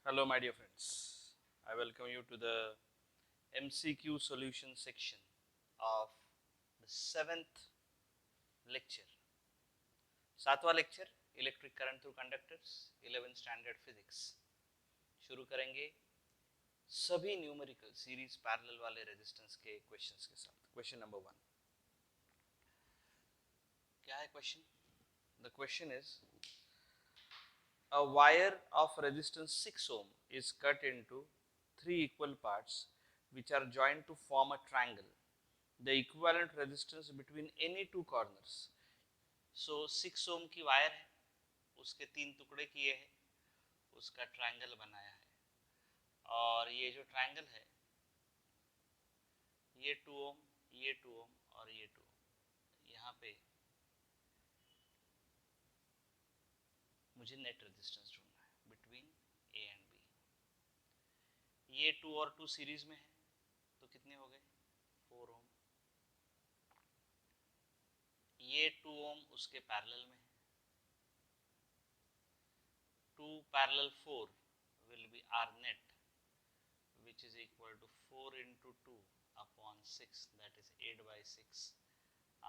Hello, my dear friends. I welcome you to the MCQ solution section of the seventh lecture. सातवां lecture electric current through conductors 11th standard physics शुरू करेंगे सभी numerical series parallel वाले resistance के questions के साथ. Question number 1. क्या है question? The question is a wire of resistance 6 ohm is cut into 3 equal parts which are joined to form a triangle. The equivalent resistance between any two corners. So 6 ohm की wire है, उसके 3 टुकड़े किए हैं, उसका triangle बनाया है और ये जो ट्रायंगल है ये 2 ohm, ये 2 ohm और ये 2 ohm. यहाँ पे मुझे नेट रेजिस्टेंस ढूंढना है बिटवीन ए एंड बी. ये 2 और 2 सीरीज में है तो कितने हो गए? 4 ओम. ये 2 ओम उसके पैरेलल में है. 2 parallel 4 will be R net which is equal to 4 into 2 upon 6, that is 8 by 6.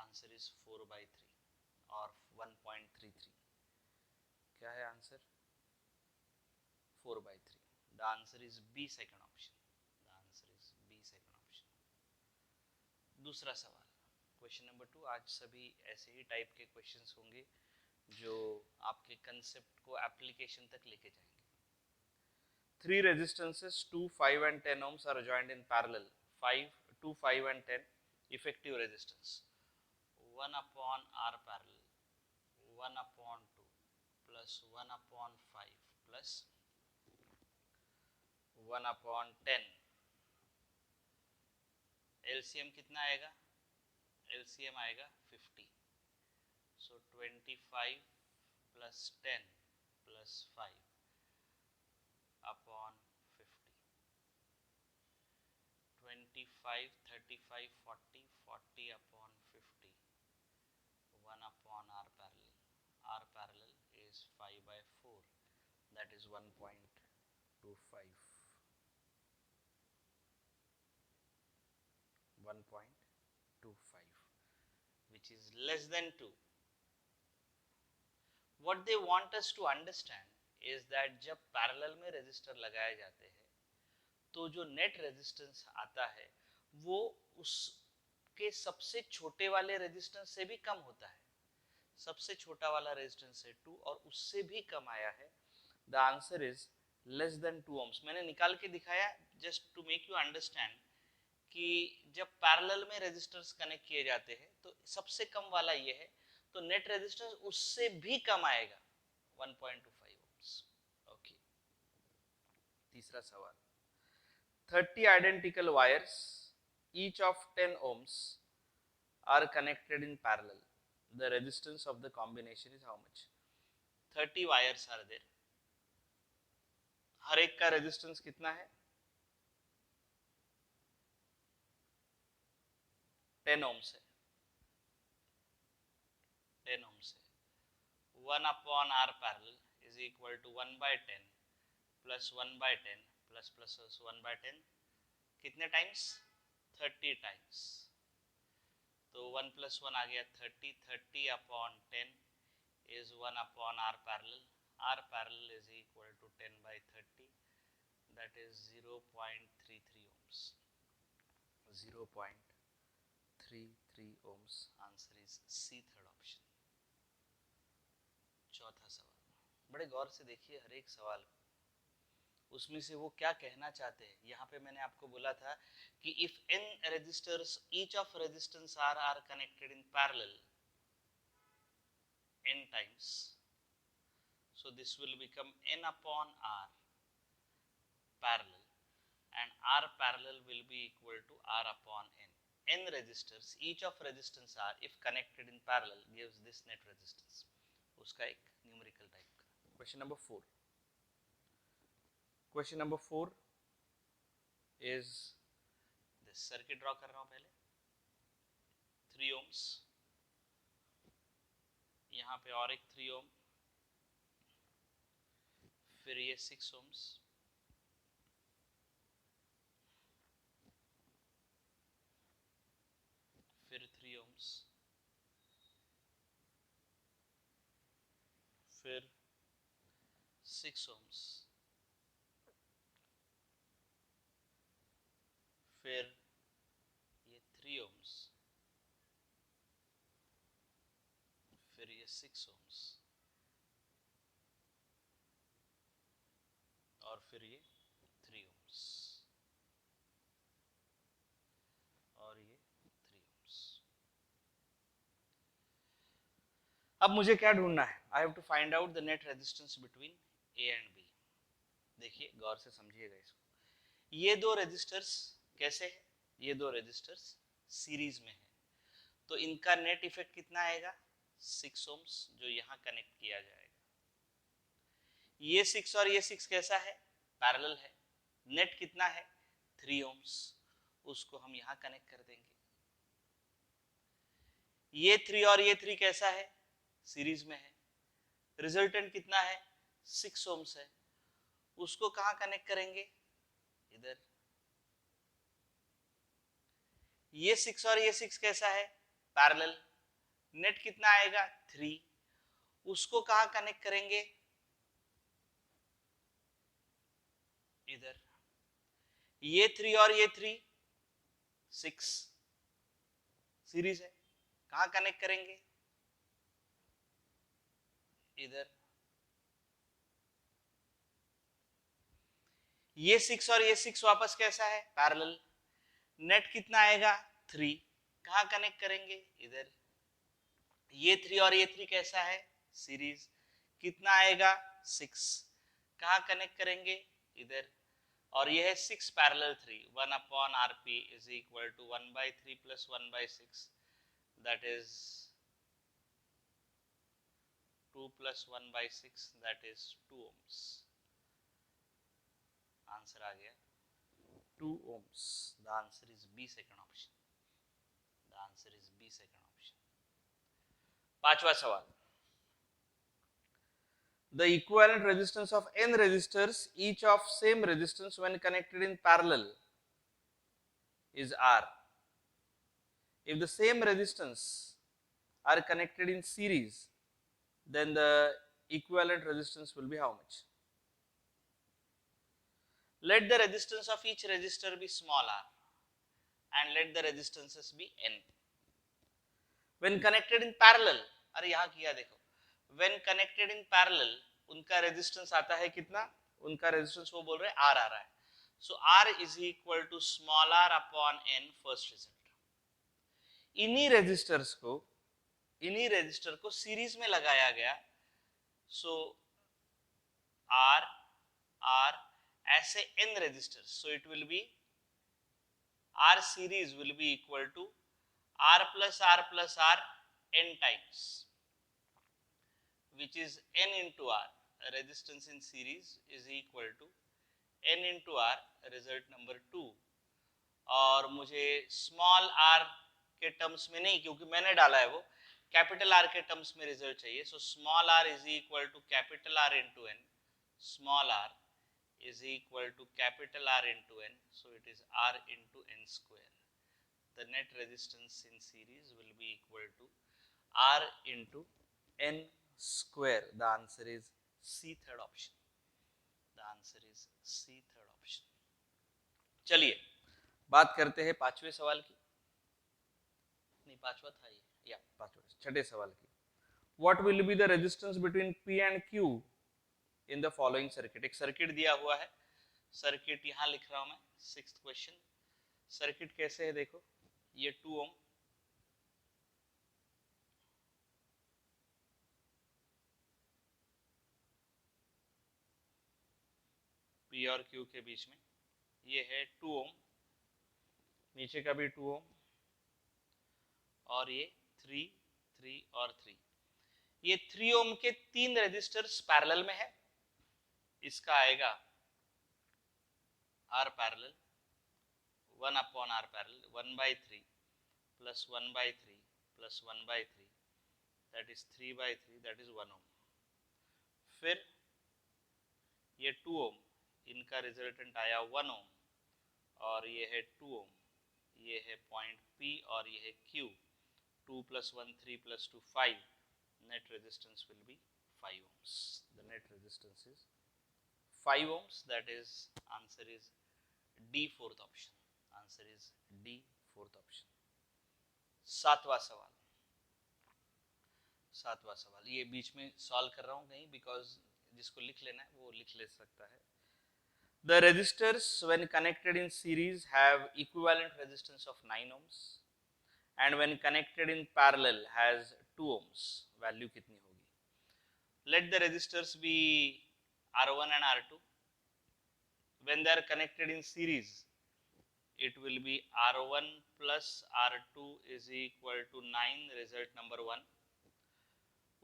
Answer is 4 by 3 or 1.33. क्या है answer? 4 by 3. The answer is B, second option. The answer is B, second option. दूसरा सवाल, question number 2. आज सभी ऐसे ही type के questions होंगे जो आपके कंसेप्ट को एप्लीकेशन तक लेके जाएंगे. 3 resistances 2, 5 and 10 ohms are joined in parallel. 2, 5 and 10 effective resistance. 1 upon R parallel 1 upon 2 plus 1 upon 5 plus 1 upon 10. LCM कितना आएगा? LCM आएगा 50. So 25 plus 10 plus 5 upon 50. 25, 35, 40, 40 upon 50. 1 upon R parallel. R parallel is 5 by 4. That is 1.25. 1.25, which is less than 2. What they want us to understand is that जब parallel में resistor लगाए जाते हैं तो जो नेट रेजिस्टेंस आता है वो उसके सबसे छोटे वाले रेजिस्टेंस से भी कम होता है. सबसे छोटा वाला रेजिस्टेंस है 2 और उससे भी कम आया है. The answer is less than 2 ohms. मैंने निकाल के दिखाया just to make you understand कि जब पैरेलल में रेजिस्टर्स कनेक्ट किए जाते हैं तो सबसे कम वाला ये है तो नेट रेजिस्टेंस उससे भी कम आएगा 1.25 ohms. ओके. तीसरा सवाल, 30 identical wires each of 10 ohms are connected in parallel. The resistance of the combination is how much? 30 wires are there. हर एक का रेजिस्टेंस कितना है? 10 ohms है. 10 ohms है. 1 upon R parallel is equal to 1 by 10 plus 1 by 10 plus 1 by 10. कितने times? 30 times. तो 1 plus 1 आ गया 30. 30 upon 10 is 1 upon R parallel. R parallel is equal to 10 by 30. That is 0.33 ohms. 0.33 ohms. Answer is C, third option. चौथा सवाल, बड़े गौर से देखिए हर एक सवाल उसमें से वो क्या कहना चाहते हैं. यहाँ पे मैंने आपको बोला था कि if n resistors each of resistance R are connected in parallel n times, so this will become n upon R parallel and R parallel will be equal to R upon n. N resistors each of resistance R if connected in parallel gives this net resistance. उसका एक numerical type का. Question number 4. Question number 4 is this. Circuit draw कर रहा हूं पहले. 3 ohms, यहाँ पे और एक 3 ohm, फिर ये 6 ohms, फिर 6 ohms, फिर ये 3 ohms, फिर ये 6 ohms, और फिर ये 3 ohms, और ये 3 ohms। अब मुझे क्या ढूंढना है? I have to find out the net resistance between A and B. देखिए गौर से समझिएगा इसको। ये दो रेजिस्टर्स कैसे है? ये दो रेजिस्टर्स सीरीज में है, तो इनका नेट इफेक्ट कितना आएगा? 6 ohms, जो यहां कनेक्ट किया जाएगा। ये 6 और ये 6 कैसा है? पैरेलल है। नेट कितना है? 3 ohms, उसको हम यहां कनेक्ट कर देंगे। ये 3 और ये 3 कैसा है? सीरीज में है। रिजल्टेंट कितना है? 6 ohms है, उसको कहां कनेक्ट करेंगे? इधर। ये 6 और ये 6 कैसा है? पैरेलल। नेट कितना आएगा? 3, उसको कहां कनेक्ट करेंगे? इधर। ये 3 और ये 3 6 सीरीज है, कहां कनेक्ट करेंगे? इधर। ये 6 और ये 6 वापस कैसा है? पैरेलल। नेट कितना आएगा? 3, कहां कनेक्ट करेंगे? इधर। ये 3 और ये 3 कैसा है? सीरीज। कितना आएगा? 6, कहां कनेक्ट करेंगे? इधर। और ये है 6 parallel 3, 1 upon rp is equal to 1/3 plus 1/6, that is 2 plus 1/6, that is 2 ohms। Answer आ गया 2 ohms। The answer is B, second option. The answer is B, second option. पांचवा सवाल। The equivalent resistance of n resistors, each of same resistance when connected in parallel, is R. If the same resistance are connected in series, then the equivalent resistance will be how much? Let the resistance of each resistor be small r and let the resistances be n. When connected in parallel, अरे यहां किया देखो, when connected in parallel उनका resistance आता है कितना? उनका resistance वो बोल रहे हैं R आ रहा है, so R is equal to small r upon n first result. इन्हीं रेजिस्टर को सीरीज में लगाया गया, so R R ऐसे n resistors, so it will be R series will be equal to R plus R n times, which is n into R. Resistance in series is equal to n into R, result number 2. और मुझे small r के terms में नहीं, क्योंकि मैंने डाला है वो, कैपिटल R के टर्म्स में रिजल्ट चाहिए, so small r is equal to capital R into n, small r is equal to capital R into n, so it is R into n square. The net resistance in series will be equal to R into n square. The answer is C, third option. The answer is C, third option. चलिए बात करते हैं पांचवें सवाल की। नहीं, पांचवा था ये, या पांचवा, छठे सवाल की। What will be the resistance between P and Q in the following circuit? एक सर्किट दिया हुआ है, सर्किट यहां लिख रहा हूं मैं, 6th क्वेश्चन। सर्किट कैसे है देखो, ये 2 ओम, P और Q के बीच में, ये है 2 ओम, नीचे का भी 2 ओम, और ये 3 3 और 3। ये 3 ओम के 3 रेजिस्टर्स पैरेलल में है, इसका आएगा R parallel 1 upon R parallel 1/3 plus 1/3 plus 1/3, that is 3/3, that is 1 ohm। फिर ये 2 ओम, इनका रिजल्टेंट आया 1 ओम, और ये है 2 ओम, ये है पॉइंट P और ये है Q, 2 plus 1 3 plus 2 5, net resistance will be 5 ohms. The net resistance is 5 ohms. That is, answer is D, fourth option. Answer is D, fourth option. सातवां सवाल ये बीच में सॉल्व कर रहा हूं कहीं, बिकॉज जिसको लिख लेना है वो लिख ले सकता है. The resistors when connected in series have equivalent resistance of 9 ohms and when connected in parallel has 2 ohms. Value कितनी होगी? Let the resistors be R1 and R2. When they are connected in series, it will be R1 plus R2 is equal to 9, result number 1.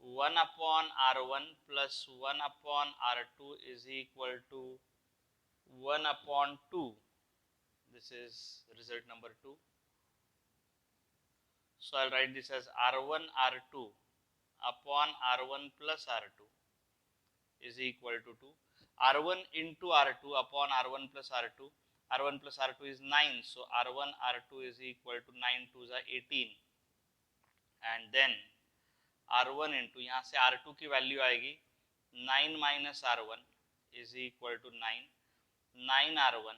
1 upon R1 plus 1 upon R2 is equal to 1 upon 2. This is result number 2. So I'll write this as R1 R2 upon R1 plus R2 is equal to 2. R1 into R2 upon R1 plus R2. R1 plus R2 is 9. So R1 R2 is equal to 9 2s are 18. And then R1 into, यहाँ से R2 की value आएगी 9 minus R1 is equal to 9. 9R1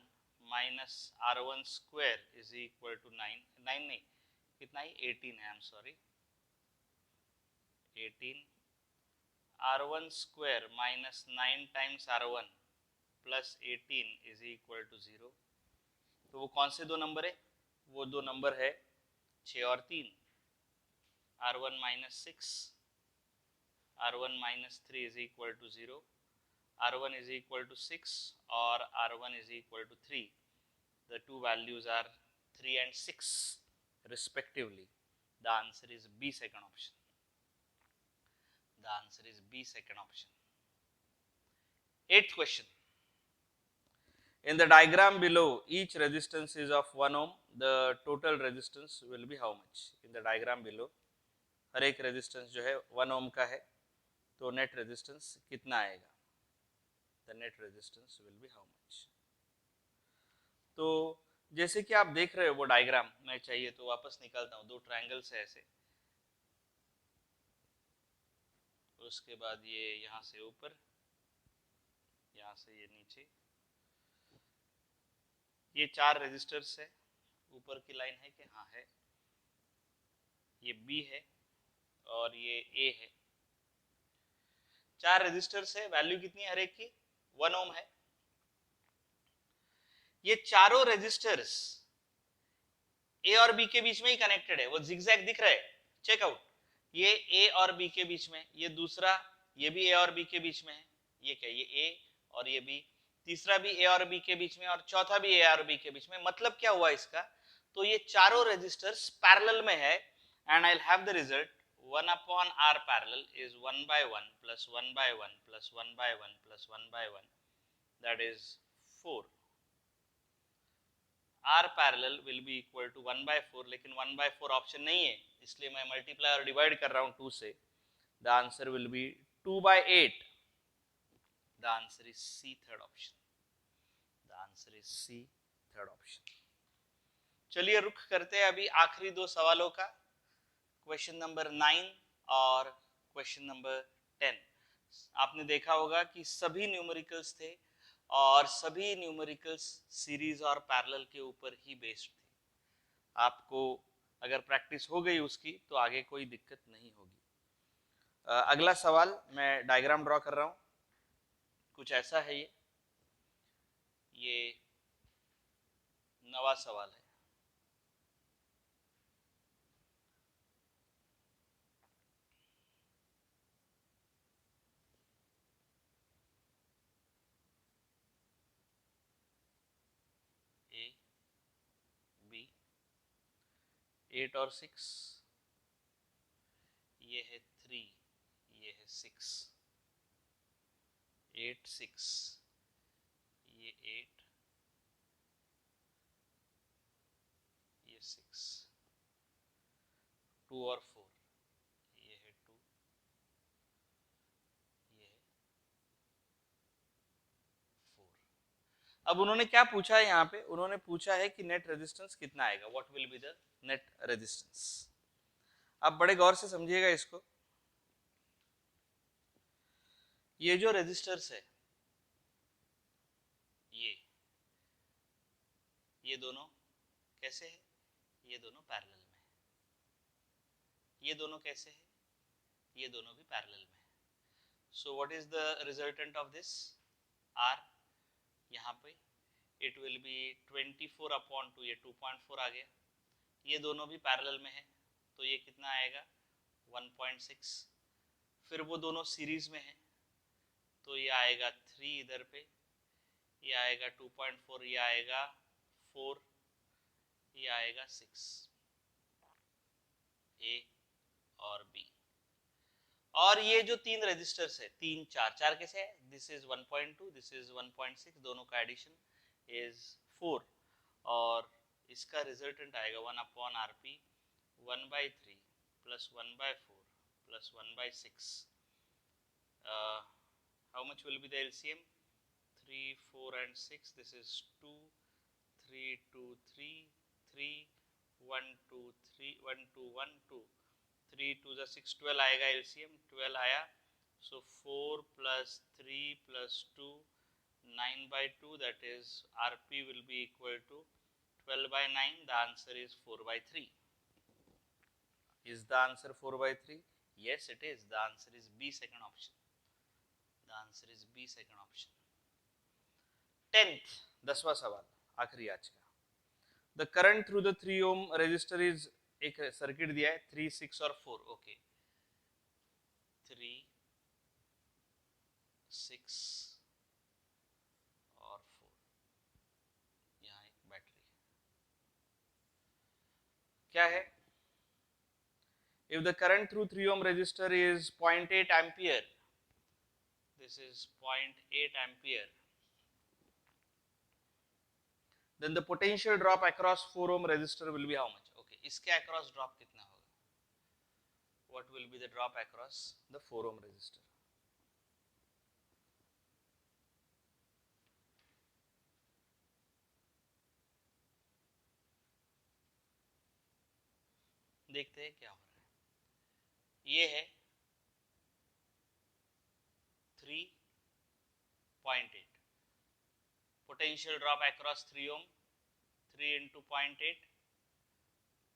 minus R1 square is equal to 9. 9 नहीं, कितना ही 18 है, I'm sorry. 18 R1 square minus 9 times R1 plus 18 is equal to 0. तो वो कौन से दो नंबर है? वो दो नंबर है 6 और 3. R1 minus 6, R1 minus 3 is equal to 0. R1 is equal to 6 or R1 is equal to 3. The two values are 3 and 6 respectively. The answer is B, second option. The answer is B, second option. Eighth question. In the diagram below, each resistance is of 1 ohm. The total resistance will be how much? In the diagram below, हर एक resistance जो है 1 ओम का है, तो net resistance कितना आएगा? The net resistance will be how much? तो जैसे कि आप देख रहे हो वो डायग्राम, मैं चाहिए तो वापस निकालता हूँ. दो ट्रायंगल्स है ऐसे, उसके बाद ये यहाँ से ऊपर, यहाँ से ये नीचे, ये 4 रेजिस्टर्स है. ऊपर की लाइन है कि हाँ है, ये B है और ये A है. 4 रेजिस्टर्स है. वैल्यू कितनी है हर एक की? 1 ओम है. ये चारों रेजिस्टर्स ए और बी के बीच में ही कनेक्टेड है. वो जिगजैग दिख रहा है, चेक आउट. ये ए और बी के बीच में, ये दूसरा, ये भी ए और बी के बीच में है. ये क्या? ये ए और ये बी. तीसरा भी ए और बी के बीच में, और चौथा भी ए और बी के बीच में. मतलब क्या हुआ इसका? तो ये चारों रेजिस्टर्स पैरेलल में है. And I will have the result 1 upon R parallel is 1 by 1 plus 1 by 1 plus 1 by 1 plus 1 by 1, that is 4. R parallel will be equal to 1 by 4, लेकिन 1 by 4 ऑप्शन नहीं है, इसलिए मैं मल्टीप्लाई और divide कर रहा हूँ 2 से. The answer will be 2 by 8. The answer is C, third option. The answer is C, third option. चलिए रुख करते हैं अभी आखिरी दो सवालों का, क्वेश्चन नंबर 9 और क्वेश्चन नंबर 10. आपने देखा होगा कि सभी न्यूमेरिकल्स थे और सभी न्यूमेरिकल्स सीरीज और पैरेलल के ऊपर ही बेस्ड थे. आपको अगर प्रैक्टिस हो गई उसकी तो आगे कोई दिक्कत नहीं होगी. अगला सवाल मैं डायग्राम ड्रॉ कर रहा हूं. कुछ ऐसा है ये 9वां सवाल है. ए बी 8 और 6, ये है 3, ये है 6, 8 6, ये 8, ये 6, 2 और 4, ये है 2, ये है 4. अब उन्होंने क्या पूछा है यहाँ पे? उन्होंने पूछा है कि नेट रेजिस्टेंस कितना आएगा. What will be the net resistance? आप बड़े गौर से समझिएगा इसको. ये जो रेजिस्टर्स है, ये दोनों कैसे है? ये दोनों पैरेलल में है। ये दोनों कैसे है? ये दोनों भी पैरेलल में है। So what is the resultant of this? R, यहाँ पे इट विल बी 24/2, ये 2.4 आ गया। ये दोनों भी पैरेलल में है, तो ये कितना आएगा? 1.6। फिर वो दोनों सीरीज में है, तो ये आएगा 3 इधर पे, ये आएगा 2.4, ये आएगा 4, ये आएगा 6, ए और बी। और ये जो तीन रेजिस्टर्स है, 3 4 4 कैसे है? दिस इज 1.2, दिस इज 1.6, दोनों का एडिशन इज 4, और इसका रिजल्टेंट आएगा 1/rp 1/3 plus 1/4 plus 1/6. How much will be the LCM? 3, 4 and 6. This is 2, 3, 2, 3, 3, 1, 2, 3, 1, 2, 1, 2. 3 2 the 6, 12 आएगा LCM, 12 आया। So 4 plus 3 plus 2, 9/2, that is RP will be equal to 12/9. The answer is 4/3. Is the answer 4/3? Yes, it is. The answer is B, second option. The answer is B, second option. 10th, 10वां सवाल, आखिरी आज का। The current through the 3 ohm resistor is, एक circuit दिया है 3, 6 और 4। Okay, 3, 6 और 4, यहाँ एक बैटरी है। क्या है? If the current through 3 ohm resistor is 0.8 ampere, this is 0.8 ampere, then the potential drop across 4 ohm resistor will be how much? Okay, इसके across drop कितना होगा? What will be the drop across the 4 ohm resistor? देखते हैं क्या हो रहा है। ये है 3.8, potential drop across 3 ohm, 3 into 0.8,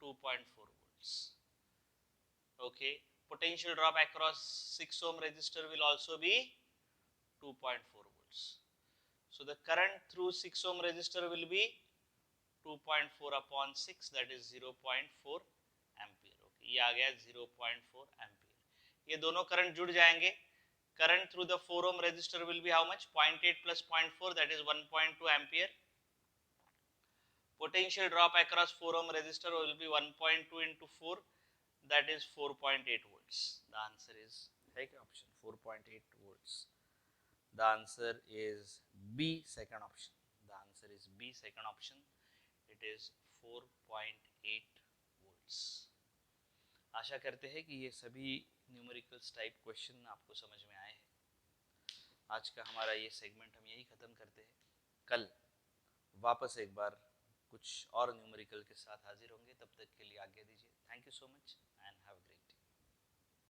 2.4 volts. Okay, potential drop across 6 ohm resistor will also be 2.4 volts. So the current through 6 ohm resistor will be 2.4/6, that is 0.4 ampere. Okay, ये आ गया 0.4 ampere. ये दोनों करंट जुड़ जाएंगे। Current through the 4 ohm resistor will be how much? 0.8 plus 0.4, that is 1.2 ampere. Potential drop across 4 ohm resistor will be 1.2 into 4, that is 4.8 volts. The answer is option 4.8 volts. The answer is B, second option. The answer is B, second option. It is 4.8 volts. आशा करते हैं कि ये सभी numericals type question आपको समझ में आए हैं। आज का हमारा ये सेगमेंट हम यही ख़त्म करते हैं। कल वापस एक बार कुछ और न्यूमेरिकल के साथ हाजिर होंगे। तब तक के लिए आज्ञा दीजिए। Thank you so much and have a great